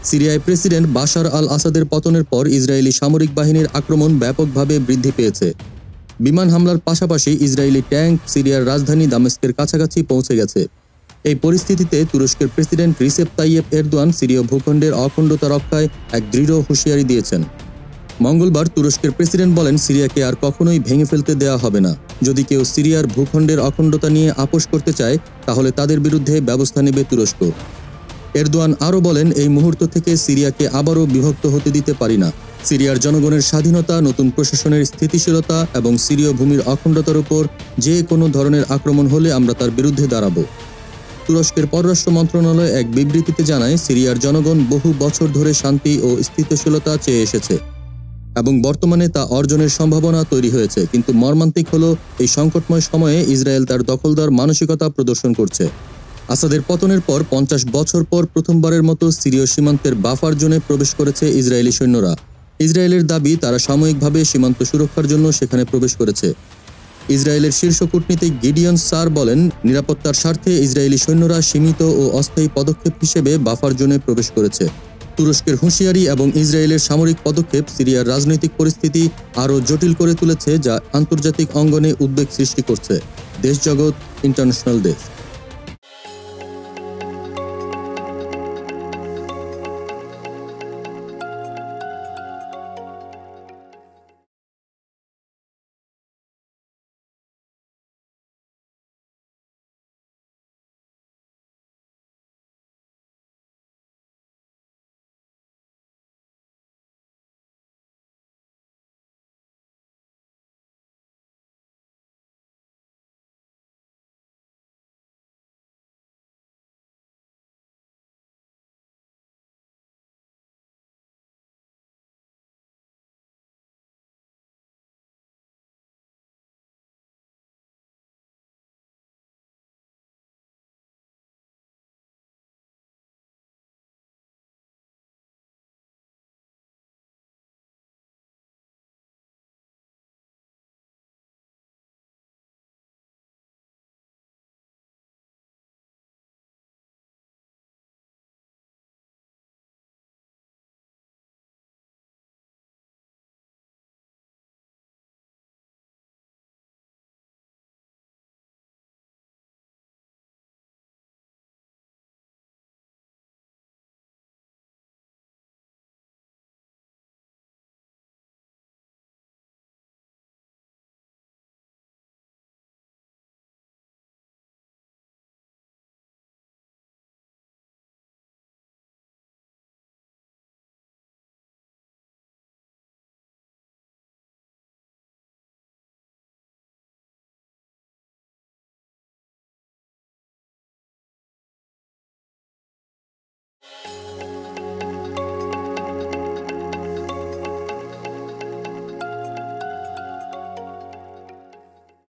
সিরিয়ায় president Bashar আল আসাদের পতনের পর ইসরায়েলি সামরিক বাহিনীর আক্রমণ ব্যাপকভাবে বৃদ্ধি পেয়েছে। বিমান হামলার পাশাপাশি ইসরায়েলি ট্যাঙ্ক সিরিয়ার রাজধানী দামেস্কের কাছাকাছি পৌঁছে গেছে। এই পরিস্থিতিতে তুরস্কের প্রেসিডেন্ট রিসেপ তাইয়েপ এরদোয়ান সিরীয় ভূখণ্ডের অখণ্ডতা রক্ষায় এক দৃঢ় হুঁশিয়ারি দিয়েছেন। মঙ্গলবার তুরস্কের প্রেসিডেন্ট বলেন, সিরিয়াকে আর কখনোই ভেঙে ফেলতে দেওয়া হবে না। যদি কেউ সিরিয়ার ভূখণ্ডের অখণ্ডতা নিয়ে আপোস করতে চায়, তাহলে তাদের বিরুদ্ধে ব্যবস্থা নেবে তুরস্ক। এরদোয়ান আরও বলেন, এই মুহূর্ত থেকে সিরিয়াকে আবারও বিভক্ত হতে দিতে পারি না। সিরিয়ার জনগণের স্বাধীনতা, নতুন প্রশাসনের স্থিতিশীলতা এবং সিরীয় ভূমির অখণ্ডতার উপর যে কোনো ধরনের আক্রমণ হলে আমরা তার বিরুদ্ধে দাঁড়াবো। তুরস্কের পররাষ্ট্র মন্ত্রণালয় এক বিবৃতিতে জানায়, সিরিয়ার জনগণ বহু বছর ধরে শান্তি ও স্থিতিশীলতা চেয়ে এসেছে এবং বর্তমানে তা অর্জনের সম্ভাবনা তৈরি হয়েছে। কিন্তু মর্মান্তিক হলো, এই সংকটময় সময়ে ইসরায়েল তার দখলদার মানসিকতা প্রদর্শন করছে। আসাদের পতনের পর 50 বছর পর প্রথমবারের মতো সিরীয় সীমান্তের বাফার জোনে প্রবেশ করেছে ইসরায়েলি সৈন্যরা। ইসরায়েলের দাবি, তারা সাময়িকভাবে সীমান্ত সুরক্ষার জন্য সেখানে প্রবেশ করেছে। ইসরায়েলের শীর্ষ কূটনীতিক গিডিয়ন সার বলেন, নিরাপত্তার স্বার্থে ইসরায়েলি সৈন্যরা সীমিত ও অস্থায়ী পদক্ষেপ হিসেবে বাফার জোনে প্রবেশ করেছে। তুরস্কের হুঁশিয়ারি এবং ইসরায়েলের সামরিক পদক্ষেপ সিরিয়ার রাজনৈতিক পরিস্থিতি আরও জটিল করে তুলেছে, যা আন্তর্জাতিক অঙ্গনে উদ্বেগ সৃষ্টি করছে। দেশজগৎ ইন্টারন্যাশনাল ডেস্ক।